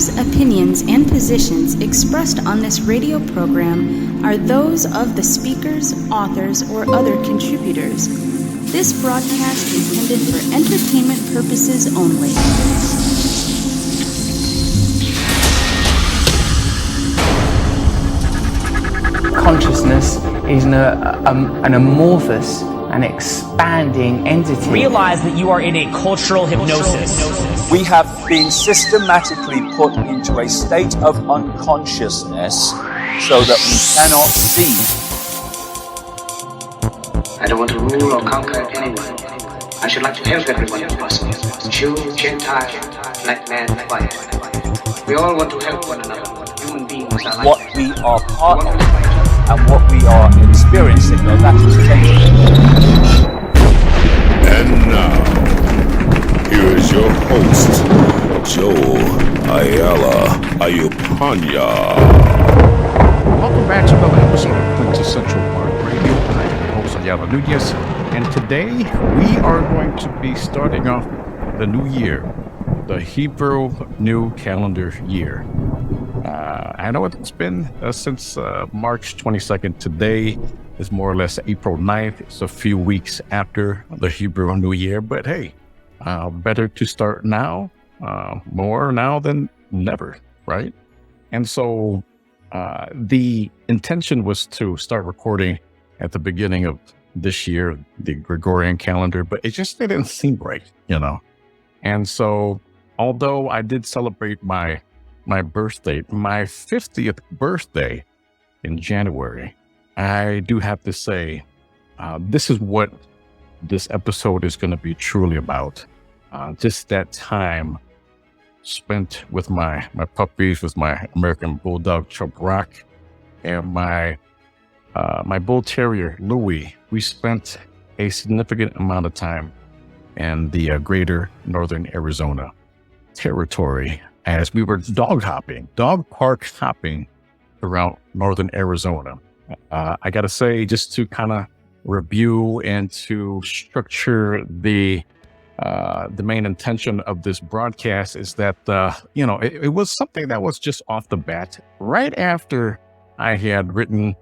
views, opinions, and positions expressed on this radio program are those of the speakers, authors, or other contributors. This broadcast is intended for entertainment purposes only. Consciousness is an amorphous and expanding entity. Realize that you are in a cultural hypnosis. We have been systematically put into a state of unconsciousness so that we cannot see. I don't want to rule or conquer anyone. I should like to help everyone if possible. Jew, Gentile, black man, white. We all want to help one another. Human beings are like what we are part of and what we are experiencing, though that is changing. And now, here is your host, Joe Ayala Ayupanya. Welcome back to another episode of Quintessential Art Radio. I am your host, Ayala Nunez, and today we are going to be starting off the new year, the Hebrew New Calendar Year. I know it's been since March 22nd. Today is more or less April 9th. It's a few weeks after the Hebrew New Year, but hey, better to start now, more now than never, right? And so the intention was to start recording at the beginning of this year, the Gregorian calendar, but it just didn't seem right, you know? And so, although I did celebrate my birthday, my 50th birthday in January, I do have to say, this is what this episode is going to be truly about. Just that time spent with my puppies, with my American Bulldog, Chubb Rock, and my Bull Terrier, Louie. We spent a significant amount of time in the greater Northern Arizona territory as we were dog park hopping around Northern Arizona. I got to say, just to kind of review and to structure the main intention of this broadcast is that, it was something that was just off the bat right after I had written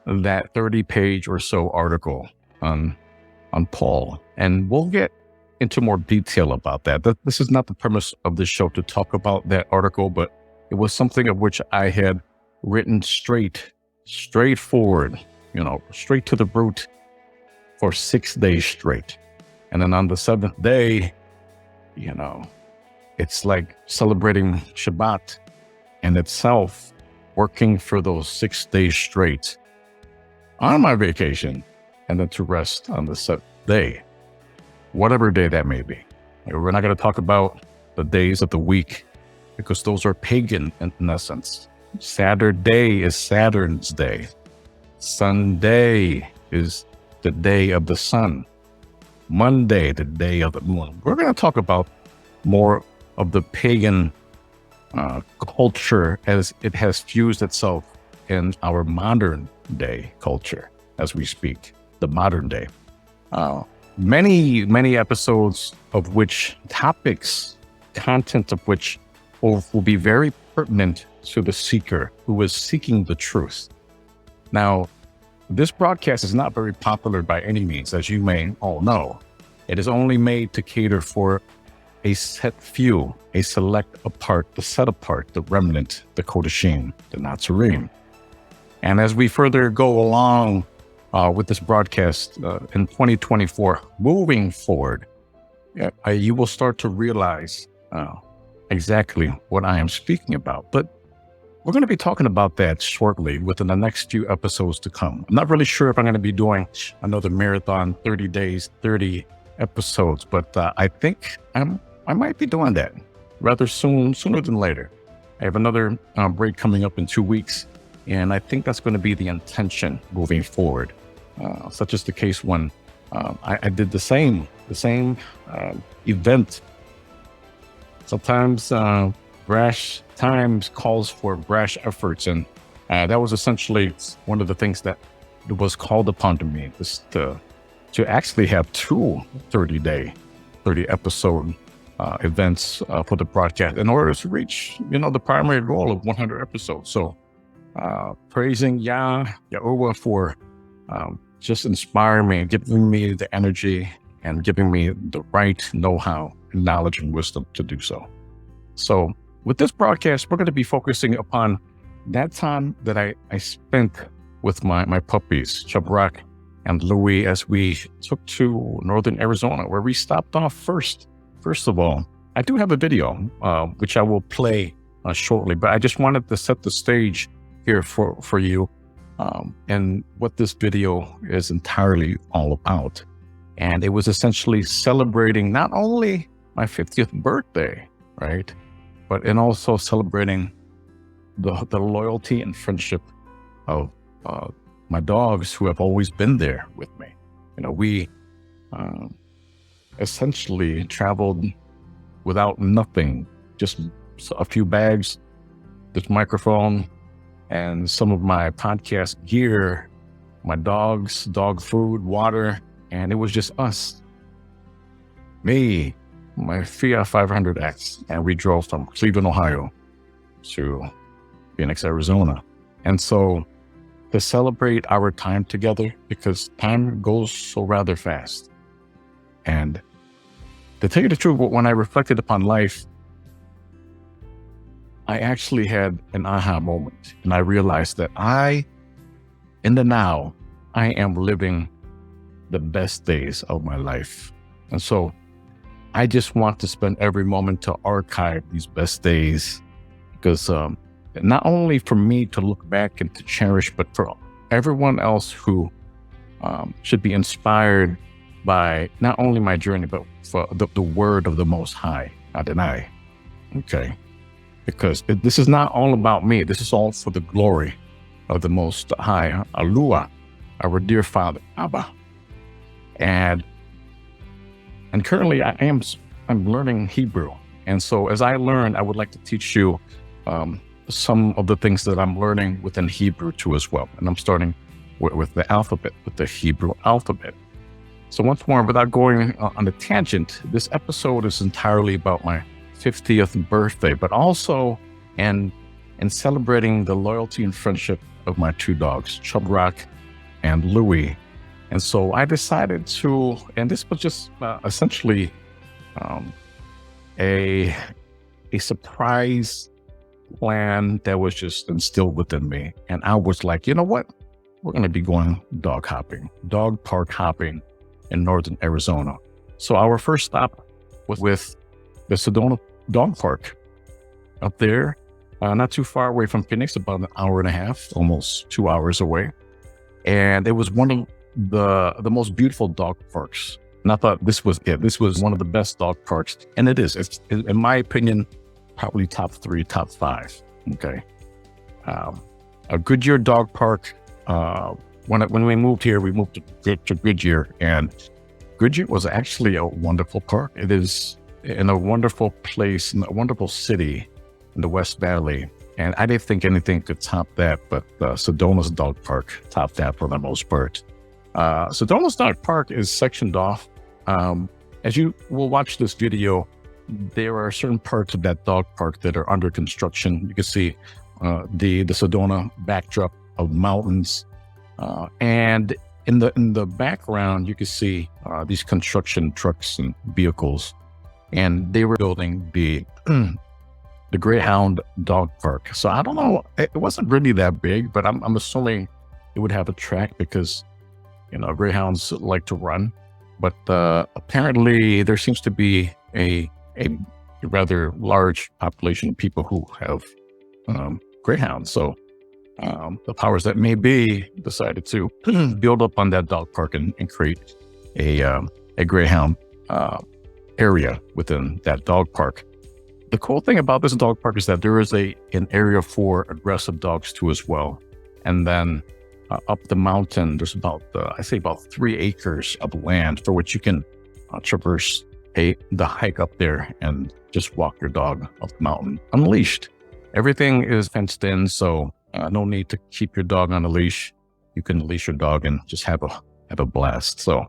that 30-page or so article on Paul. And we'll get into more detail about that. This is not the premise of this show to talk about that article, but it was something of which I had written straightforward, straight to the root for 6 days straight. And then on the 7th day, it's like celebrating Shabbat in itself, working for those 6 days straight on my vacation, and then to rest on the 7th day, whatever day that may be. We're not going to talk about the days of the week because those are pagan in essence. Saturday is Saturn's day. Sunday is the day of the sun. Monday, the day of the moon. We're going to talk about more of the pagan culture as it has fused itself in our modern day culture as we speak, the modern day. Many episodes of which topics, content of which will be very pertinent to the seeker who is seeking the truth. Now, this broadcast is not very popular by any means, as you may all know. It is only made to cater for a set few, a select apart, the set apart, the remnant, the Kodashim, the Nazarene. And as we further go along with this broadcast in 2024, moving forward, you will start to realize exactly what I am speaking about. But we're going to be talking about that shortly within the next few episodes to come. I'm not really sure if I'm going to be doing another marathon, 30 days, 30 episodes, but I think I might be doing that rather sooner than later. I have another break coming up in 2 weeks, and I think that's going to be the intention moving forward. Such is the case when I did the same event. Sometimes brash times calls for brash efforts, and that was essentially one of the things that was called upon to me, to actually have two 30 episode events for the broadcast in order to reach, the primary goal of 100 episodes. So praising Yahuwah for just inspiring me, giving me the energy and giving me the right know-how, knowledge, and wisdom to do so. So with this broadcast, we're going to be focusing upon that time that I spent with my puppies, Chubb Rock and Louie, as we took to northern Arizona, where we stopped off first. First of all, I do have a video, which I will play shortly, but I just wanted to set the stage here for you and what this video is entirely all about. And it was essentially celebrating not only my 50th birthday, right, but and also celebrating the loyalty and friendship of my dogs who have always been there with me. We essentially traveled without nothing, just a few bags, this microphone, and some of my podcast gear, my dogs, dog food, water, and it was just us. Me, my Fiat 500X, and we drove from Cleveland, Ohio to Phoenix, Arizona. And so to celebrate our time together, because time goes so rather fast. And to tell you the truth, when I reflected upon life, I actually had an aha moment, and I realized that in the now, I am living the best days of my life. And so I just want to spend every moment to archive these best days, because not only for me to look back and to cherish, but for everyone else who should be inspired by not only my journey, but for the word of the Most High, Adonai. Okay. Because this is not all about me. This is all for the glory of the Most High, Alua, our dear Father, Abba. And currently I'm learning Hebrew. And so as I learn, I would like to teach you some of the things that I'm learning within Hebrew too as well. And I'm starting with the alphabet, with the Hebrew alphabet. So once more, without going on a tangent, this episode is entirely about my 50th birthday, but also in celebrating the loyalty and friendship of my two dogs, Chubb Rock and Louie. And so I decided to, and this was just essentially a surprise plan that was just instilled within me. And I was like, you know what? We're going to be going dog park hopping in northern Arizona. So our first stop was with the Sedona Dog Park up there, not too far away from Phoenix, about an hour and a half, almost 2 hours away. And it was one of the most beautiful dog parks. And I thought this was it. This was one of the best dog parks. And it is. It's, in my opinion, probably top 3, top 5. Okay. A Goodyear Dog Park. When we moved here, we moved to Goodyear. And Goodyear was actually a wonderful park. It is in a wonderful place, in a wonderful city in the West Valley. And I didn't think anything could top that, but Sedona's Dog Park topped that for the most part. Sedona's Dog Park is sectioned off. As you will watch this video, there are certain parts of that dog park that are under construction. You can see the Sedona backdrop of mountains. And in the background, you can see these construction trucks and vehicles. And they were building the Greyhound Dog Park. So I don't know, it wasn't really that big, but I'm assuming it would have a track because, greyhounds like to run. But apparently there seems to be a rather large population of people who have greyhounds. So the powers that may be decided to build up on that dog park and create a greyhound area within that dog park. The cool thing about this dog park is that there is an area for aggressive dogs too as well. And then up the mountain, there's about 3 acres of land for which you can traverse the hike up there and just walk your dog up the mountain unleashed. Everything is fenced in, so no need to keep your dog on a leash. You can leash your dog and just have a blast. So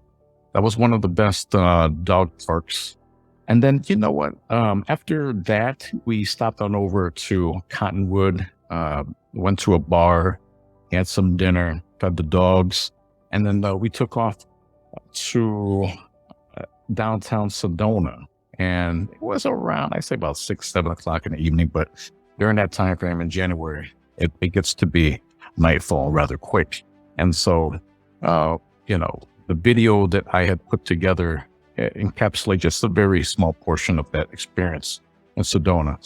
that was one of the best dog parks And then, you know what? After that, we stopped on over to Cottonwood, went to a bar, had some dinner, fed the dogs, and then we took off to downtown Sedona. And it was around, I say about 6, 7 o'clock in the evening, but during that time frame in January, it gets to be nightfall rather quick. And so, the video that I had put together encapsulates just a very small portion of that experience in Sedona.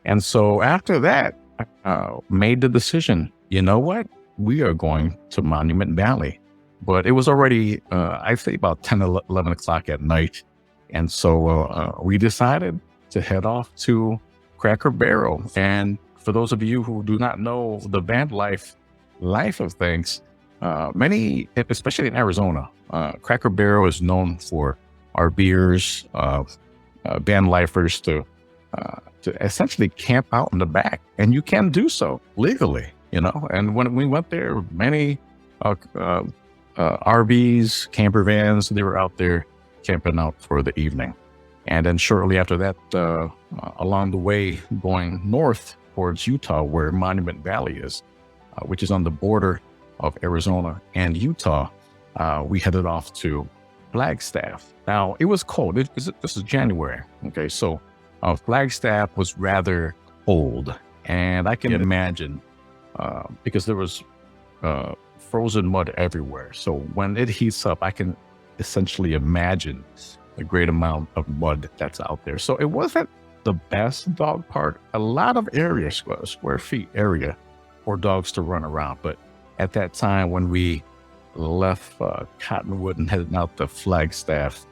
And so after that, I made the decision, you know what? We are going to Monument Valley. But it was already, I say about 10, 11 o'clock at night. And so we decided to head off to Cracker Barrel. And for those of you who do not know the van life of things, many, especially in Arizona, Cracker Barrel is known for our beers, van lifers to essentially camp out in the back. And you can do so legally, And when we went there, many RVs, camper vans, they were out there camping out for the evening. And then shortly after that, along the way going north towards Utah, where Monument Valley is, which is on the border of Arizona and Utah, we headed off to Flagstaff. Now, it was cold. This is January. Okay, so Flagstaff was rather cold. And I can imagine, because there was frozen mud everywhere. So when it heats up, I can essentially imagine a great amount of mud that's out there. So it wasn't the best dog park. A lot of area, square feet area for dogs to run around. But at that time when we left Cottonwood and headed out to Flagstaff,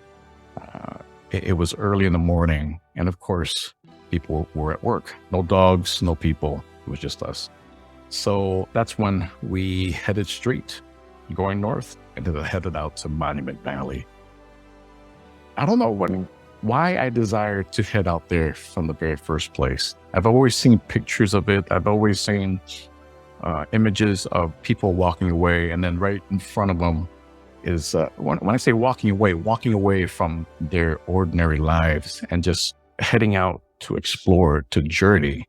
it was early in the morning. And of course, people were at work. No dogs, no people. It was just us. So that's when we headed straight, going north, and then headed out to Monument Valley. I don't know why I desired to head out there from the very first place. I've always seen pictures of it. I've always seen images of people walking away, and then right in front of them is, when I say walking away from their ordinary lives and just heading out to explore, to journey.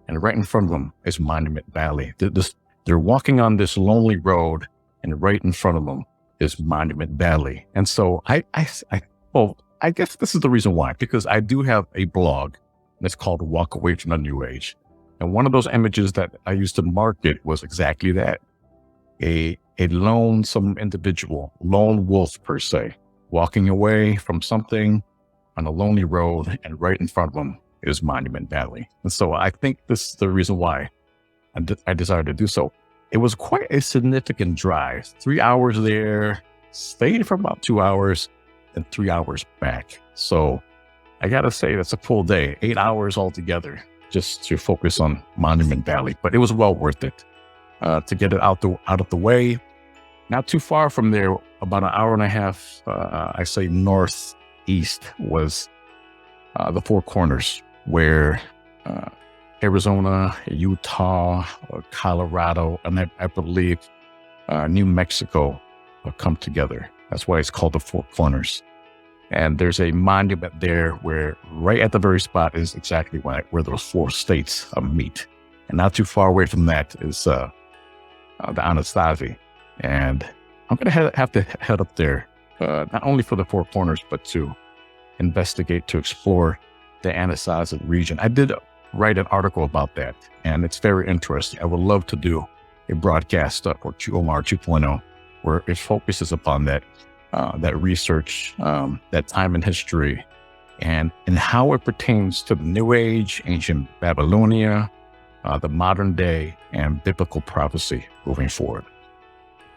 And right in front of them is Monument Valley. They're walking on this lonely road, and right in front of them is Monument Valley. And so I guess this is the reason why, because I do have a blog that's called Walk Away from the New Age. And one of those images that I used to market was exactly that. A lonesome individual, lone wolf per se, walking away from something on a lonely road, and right in front of them is Monument Valley. And so I think this is the reason why I decided to do so. It was quite a significant drive. 3 hours there, stayed for about 2 hours, and 3 hours back. So I gotta say, that's a full day, 8 hours altogether, just to focus on Monument Valley. But it was well worth it to get it out of the way. Not too far from there, about an hour and a half, I say northeast, was the Four Corners, where Arizona, Utah, Colorado, and I believe New Mexico come together. That's why it's called the Four Corners. And there's a monument there where right at the very spot is exactly where those four states meet. And not too far away from that is the Anasazi. And I'm going to have to head up there, not only for the Four Corners, but to investigate, to explore the Anasazi region. I did write an article about that, and it's very interesting. I would love to do a broadcast for OMR 2.0 where it focuses upon that research, that time in history, and how it pertains to the New Age, ancient Babylonia, the modern day, and biblical prophecy moving forward.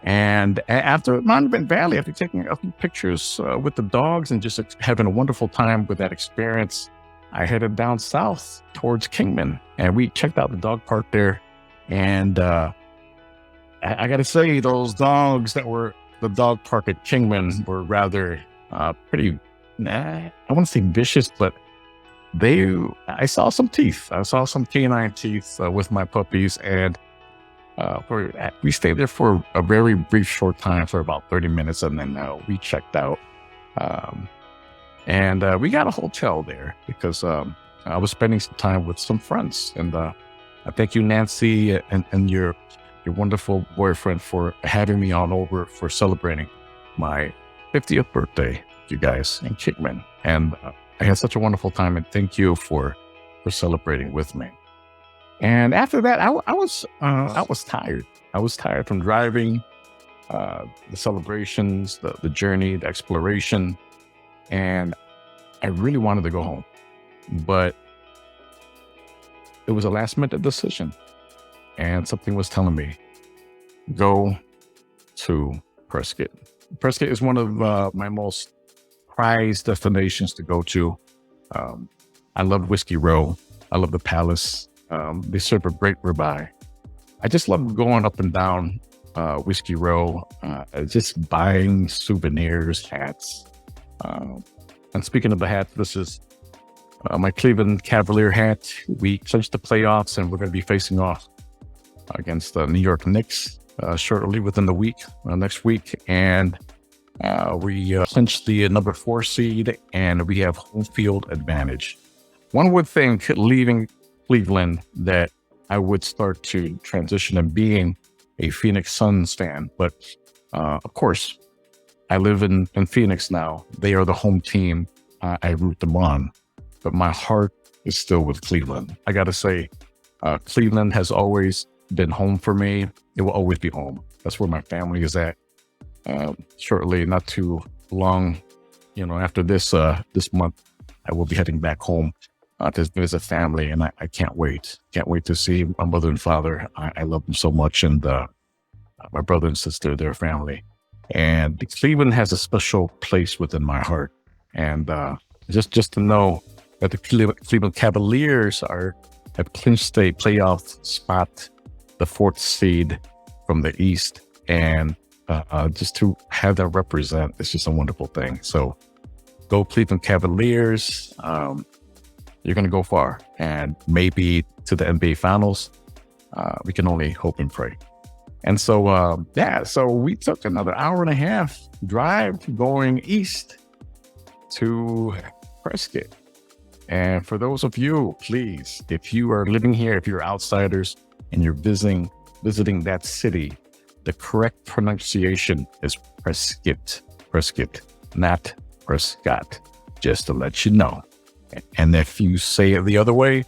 And after Monument Valley, after taking a few pictures with the dogs and just having a wonderful time with that experience, I headed down south towards Kingman, and we checked out the dog park there. And I got to say, those dogs that were the dog park at Kingman were rather pretty, I want to say vicious, but I saw some teeth. I saw some canine teeth with my puppies, and we stayed there for a very brief short time, for about 30 minutes, and then we checked out. And we got a hotel there because I was spending some time with some friends. And I thank you, Nancy, and your wonderful boyfriend for having me on over for celebrating my 50th birthday, you guys, in Kickman. And I had such a wonderful time, and thank you for celebrating with me. And after that, I was tired. I was tired from driving, the celebrations, the journey, the exploration, and I really wanted to go home. But it was a last-minute decision, and something was telling me, go to Prescott. Prescott is one of my most prized destinations to go to. I love Whiskey Row. I love the Palace. They serve a great ribeye. I just love going up and down Whiskey Row, just buying souvenirs, hats. And speaking of the hat, this is my Cleveland Cavalier hat. We clinched the playoffs, and we're going to be facing off against the New York Knicks shortly within the week, next week. And we clinched the number 4 seed, and we have home field advantage. One would think, leaving Cleveland, that I would start to transition and being a Phoenix Suns fan. But of course, I live in Phoenix now. They are the home team. I root them on. But my heart is still with Cleveland. I got to say, Cleveland has always been home for me. It will always be home. That's where my family is at. Shortly, not too long, after this month, I will be heading back home to visit family, and I can't wait. Can't wait to see my mother and father. I love them so much, and my brother and sister, their family. And Cleveland has a special place within my heart. And just to know that the Cleveland Cavaliers have clinched a playoff spot, the 4th seed from the East, and just to have that represent, it's just a wonderful thing. So go Cleveland Cavaliers. You're going to go far, and maybe to the NBA Finals. We can only hope and pray. And so, so we took another 1.5 hour drive going east to Prescott. And for those of you, please, if you are living here, if you're outsiders and you're visiting that city, the correct pronunciation is Prescott, not Prescott, just to let you know. And if you say it the other way,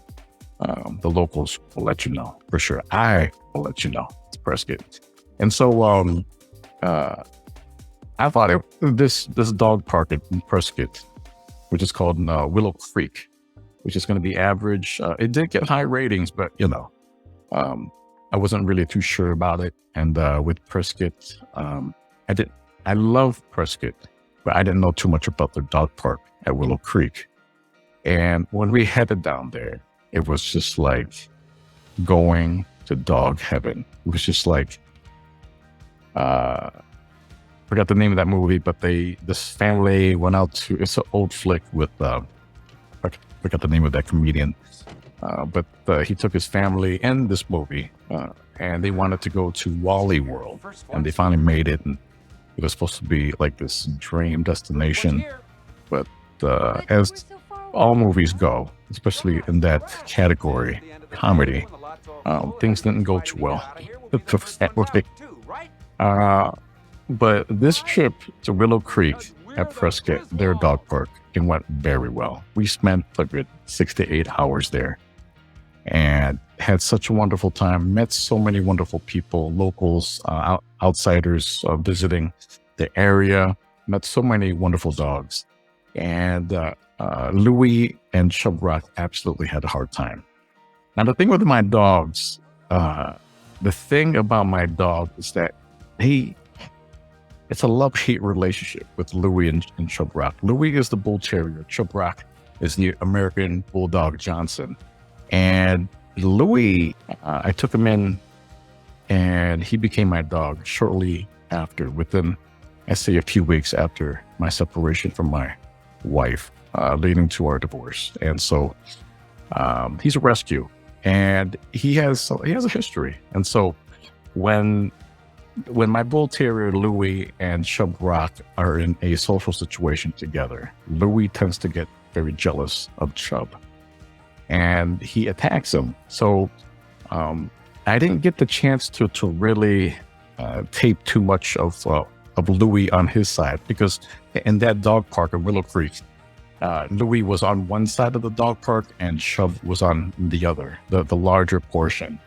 the locals will let you know for sure. I will let you know it's Prescott. And so I thought this dog park in Prescott, which is called Willow Creek, which is going to be average. It did get high ratings, but I wasn't really too sure about it. And with Prescott, I love Prescott, but I didn't know too much about the dog park at Willow Creek. And when we headed down there, it was just like going to dog heaven. It was just like, forgot the name of that movie, but this family went out to, it's an old flick with, I forgot the name of that comedian, but he took his family in this movie, and they wanted to go to Wally World, and they finally made it, and it was supposed to be like this dream destination, but as all movies go, especially in that category, comedy, things didn't go too well. But this trip to Willow Creek at Prescott, their dog park, it went very well. We spent a good 6 to 8 hours there and had such a wonderful time, met so many wonderful people, locals, outsiders visiting the area, met so many wonderful dogs. And Louie and Chubb Rock absolutely had a hard time. Now, the thing with my dogs, the thing about my dog is that it's a love-hate relationship with Louie and Chubb Rock. Louie is the Bull Terrier. Chubb Rock is the American Bulldog Johnson. And Louie, I took him in, and he became my dog shortly after, within, I say, a few weeks after my separation from my wife, leading to our divorce. And so he's a rescue, and he has a history. And so when when my bull terrier Louie and Chubb Rock are in a social situation together, Louie tends to get very jealous of Chubb, and he attacks him. So I didn't get the chance to really tape too much of Louie on his side, because in that dog park in Willow Creek, Louie was on one side of the dog park and Chubb was on the other, the larger portion.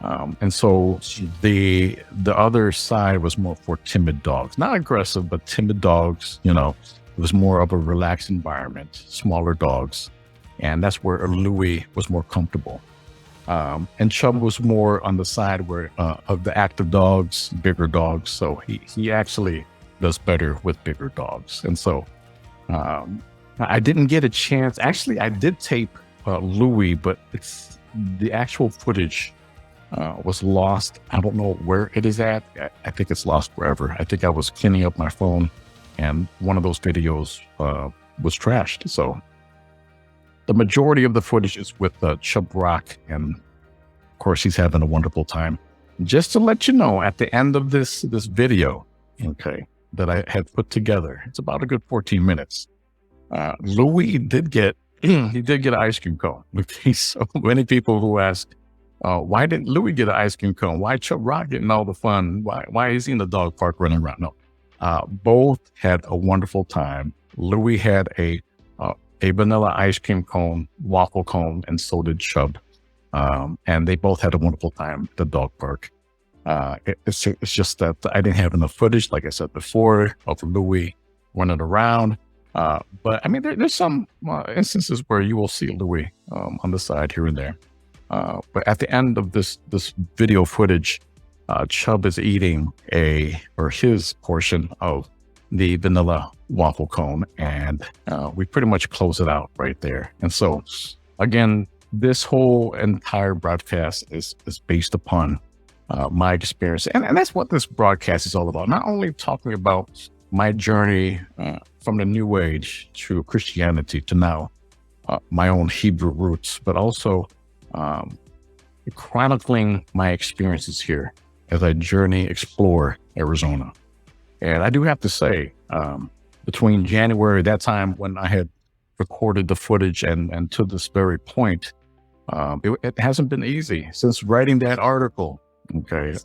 And so the other side was more for timid dogs, not aggressive, but timid dogs. You know, it was more of a relaxed environment, smaller dogs. And that's where Louie was more comfortable. And Chubb was more on the side where of the active dogs, bigger dogs. So he actually does better with bigger dogs. And so I didn't get a chance. Actually, I did tape Louie, but it's the actual footage was lost. I don't know where it is at. I think it's lost forever. I think I was cleaning up my phone and one of those videos was trashed. So the majority of the footage is with Chubb Rock, and of course he's having a wonderful time. Just to let you know, at the end of this video, okay, that I had put together, it's about a good 14 minutes. Louie did get an ice cream cone. Okay, so many people who ask, why didn't Louie get an ice cream cone? Why Chubb Rock getting all the fun? Why is he in the dog park running around? No, both had a wonderful time. Louie had a vanilla ice cream cone, waffle cone, and so did Chubb. And they both had a wonderful time at the dog park. It's just that I didn't have enough footage, like I said before, of Louie running around. But I mean, there's some instances where you will see Louie on the side here and there. But at the end of this video footage, Chubb is eating his portion of the vanilla waffle cone, and we pretty much close it out right there. And so, again, this whole entire broadcast is based upon my experience, and that's what this broadcast is all about. Not only talking about my journey from the New Age to Christianity to now my own Hebrew roots, but also chronicling my experiences here as I explore Arizona. And I do have to say, between January, that time when I had recorded the footage, and to this very point, it hasn't been easy since writing that article. Okay.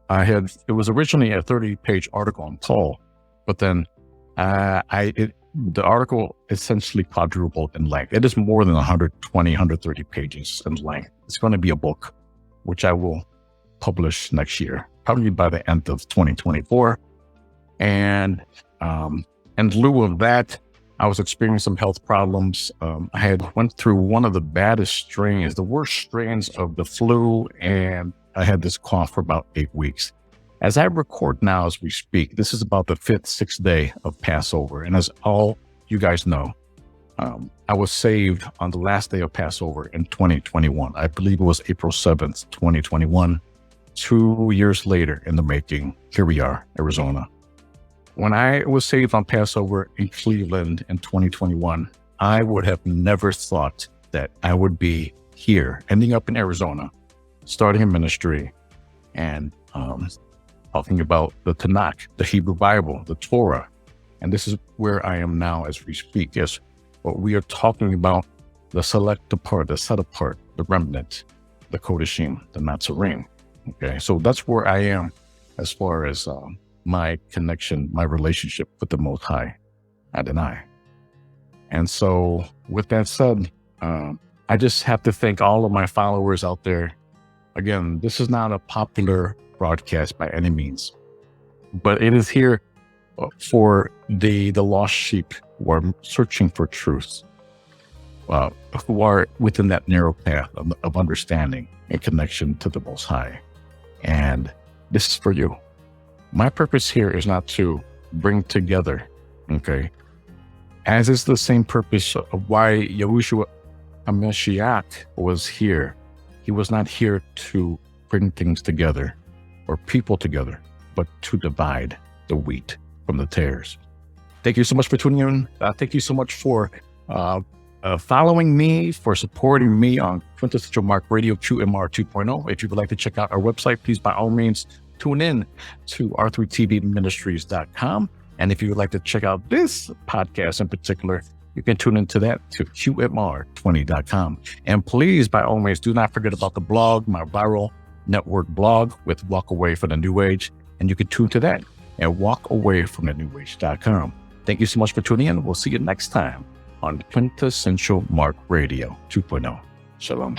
It was originally a 30-page article on Paul, but then the article essentially quadrupled in length. It is more than 120, 130 pages in length. It's going to be a book, which I will publish next year, probably by the end of 2024. And in lieu of that, I was experiencing some health problems. I had went through one of the baddest strains, the worst strains of the flu, and I had this cough for about 8 weeks. As I record now, as we speak, this is about the 5th, 6th day of Passover. And as all you guys know, I was saved on the last day of Passover in 2021. I believe it was April 7th, 2021. 2 years later in the making, here we are, Arizona. When I was saved on Passover in Cleveland in 2021, I would have never thought that I would be here, ending up in Arizona, starting a ministry, and talking about the Tanakh, the Hebrew Bible, the Torah. And this is where I am now as we speak. Yes, but we are talking about the select apart, the set apart, the remnant, the Kodashim, the Nazarene. Okay, so that's where I am as far as my connection, my relationship with the Most High, Adonai. And so with that said, I just have to thank all of my followers out there. Again, this is not a popular broadcast by any means, but it is here for the lost sheep who are searching for truth, who are within that narrow path of understanding and connection to the Most High. And this is for you. My purpose here is not to bring together, okay, as is the same purpose of why Yahushua HaMashiach was here. He was not here to bring things together or people together, but to divide the wheat from the tares. Thank you so much for tuning in. Thank you so much for following me, for supporting me on Quintessential Mark Radio QMR 2.0. If you would like to check out our website, please by all means tune in to r3tvministries.com. And if you would like to check out this podcast in particular, you can tune into that to qmr20.com. And please, by all means, do not forget about the blog, my viral network blog with Walk Away from the New Age. And you can tune to that at walkawayfromthenewage.com. Thank you so much for tuning in. We'll see you next time on Quintessential Mark Radio 2.0. Shalom.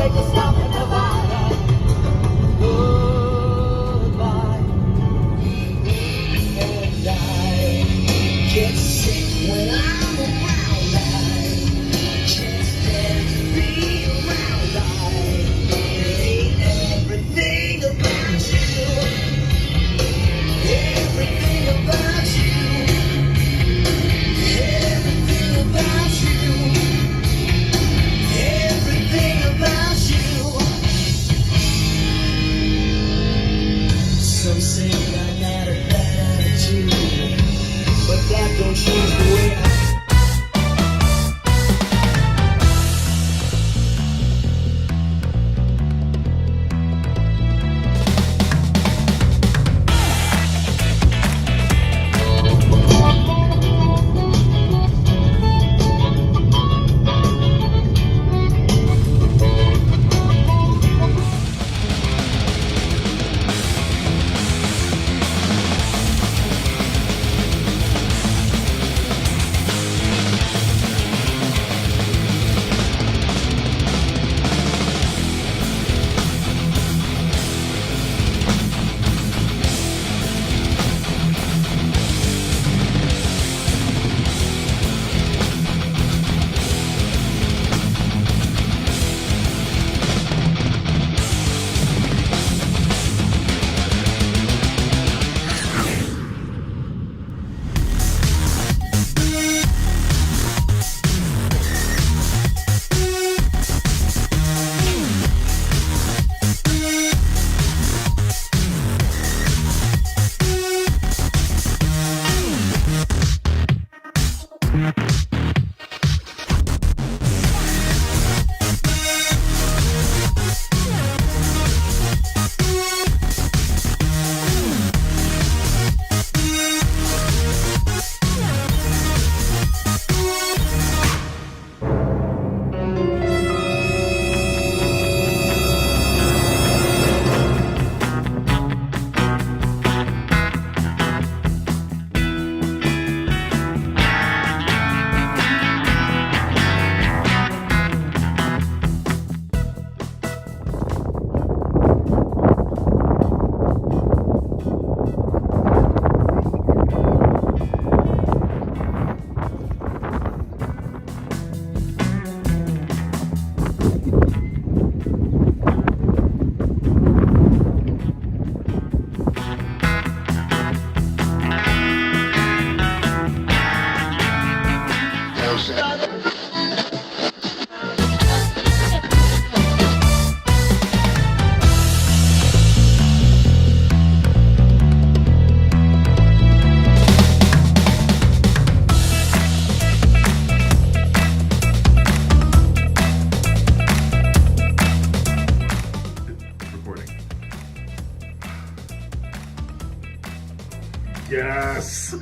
break a stop in the fire. Goodbye. And I get sick when I'm around. I can't stand to be around. I hate everything about you. Everything about you. Everything about you. Everything about you. Some say I'm not a bad attitude, but that don't change the way I Yes.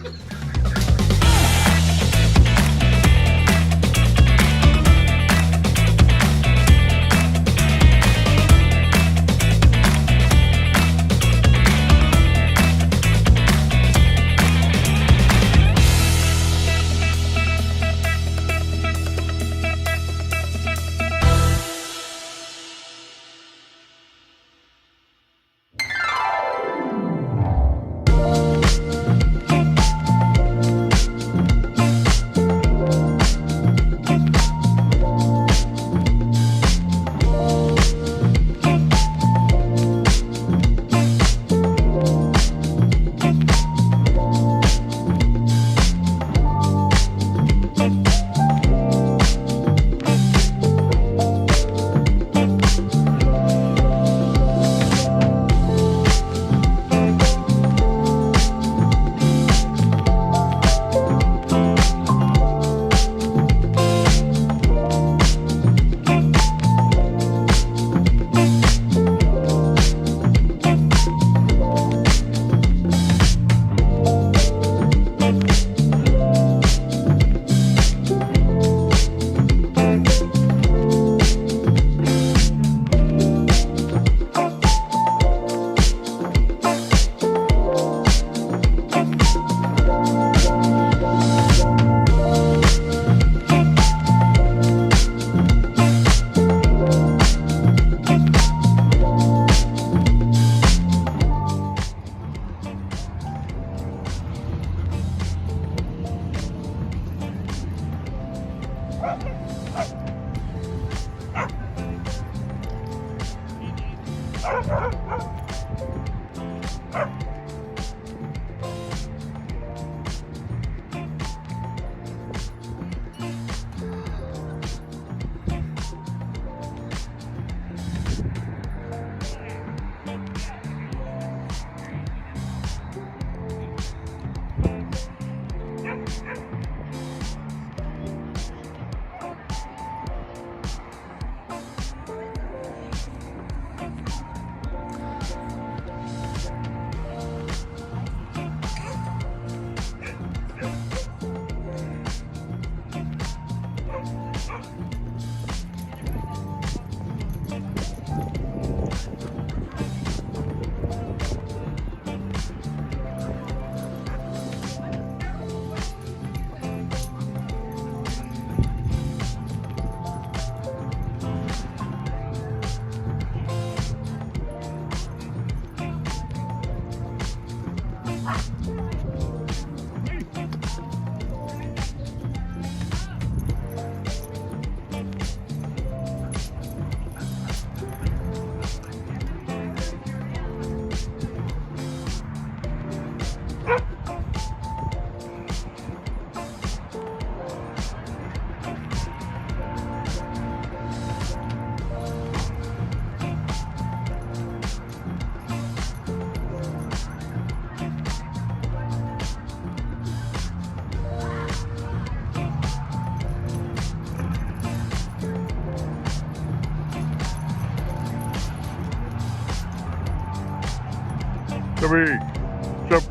Chubby, Chubb.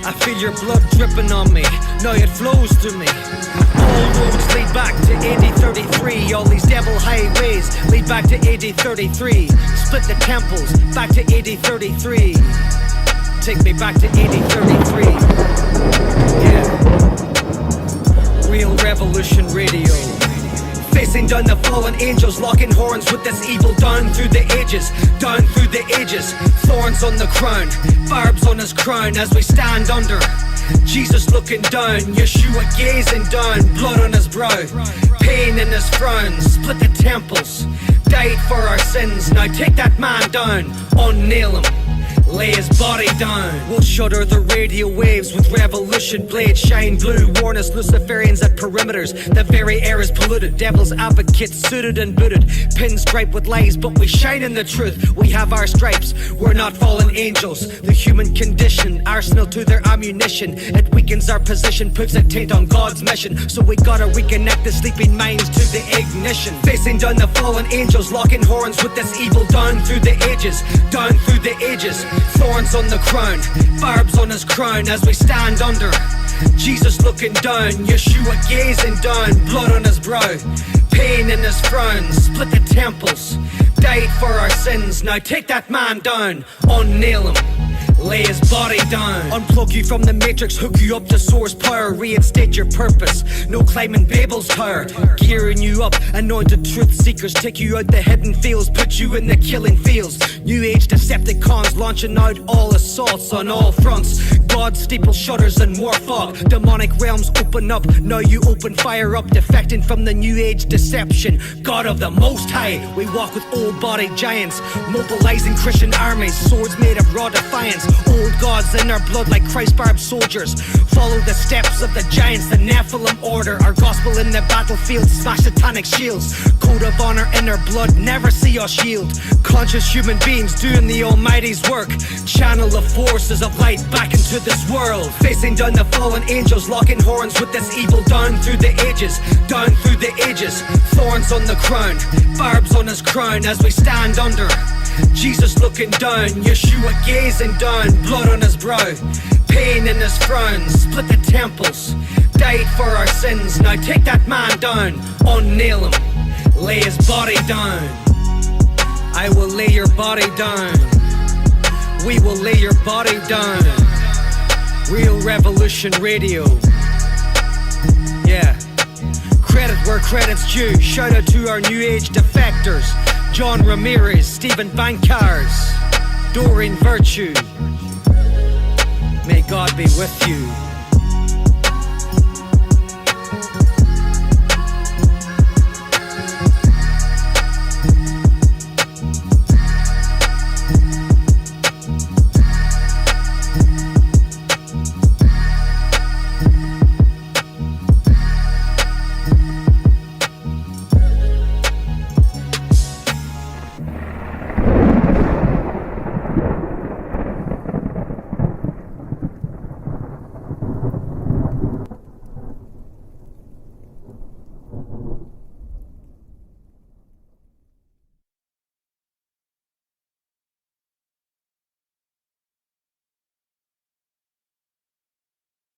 I feel your blood dripping on me, now it flows through me. All roads lead back to AD 33. All these devil highways lead back to AD 33. Split the temples, back to AD 33. Take me back to AD 33. Yeah. Real Revolution Radio. Facing down the fallen angels, locking horns with this evil down through the ages, down through the ages. Thorns on the crown, barbs on his crown as we stand under. Jesus looking down, Yeshua gazing down, blood on his brow, pain in his frown. Split the temples, died for our sins. Now take that man down, unnail him, lay his body down. We'll shudder the radio waves with revolution blades shine blue. Warn us Luciferians at perimeters, the very air is polluted. Devil's advocates suited and booted, pinstripe with lies, but we shine in the truth. We have our stripes, we're not fallen angels. The human condition, arsenal to their ammunition. It weakens our position, puts a taint on God's mission. So we gotta reconnect the sleeping minds to the ignition. Facing down the fallen angels, locking horns with this evil down through the ages, down through the ages. Thorns on the crown, barbs on his crown as we stand under. Jesus looking down, Yeshua gazing down, blood on his brow. Pain in his frown, split the temples. Died for our sins, now take that man down. Unnail him, lay his body down. Unplug you from the matrix, hook you up to source power. Reinstate your purpose, no climbing Babel's tower. Gearing you up, anointed truth seekers. Take you out the hidden fields, put you in the killing fields. New age Decepticons launching out all assaults on all fronts. God steeple shutters and war fog. Demonic realms open up, now you open fire up. Defecting from the new age deception. God of the Most High, we walk with old body giants. Mobilizing Christian armies, swords made of raw defiance. Old gods in our blood like Christ-barbed soldiers. Follow the steps of the giants, the Nephilim order. Our gospel in the battlefield, smash satanic shields. Code of honor in our blood, never see us yield. Conscious human beings doing the Almighty's work. Channel the forces of light back into this world. Facing down the fallen angels, locking horns with this evil down through the ages. Down through the ages, thorns on the crown, barbs on his crown as we stand under. Jesus looking down, Yeshua gazing down, blood on his brow. Pain in his frown, split the temples. Died for our sins, now take that man down. Unnail him, lay his body down. I will lay your body down. We will lay your body down. Real Revolution Radio. Yeah. Credit where credit's due. Shout out to our new age defectors. John Ramirez, Stephen Bankars, Doreen Virtue. May God be with you.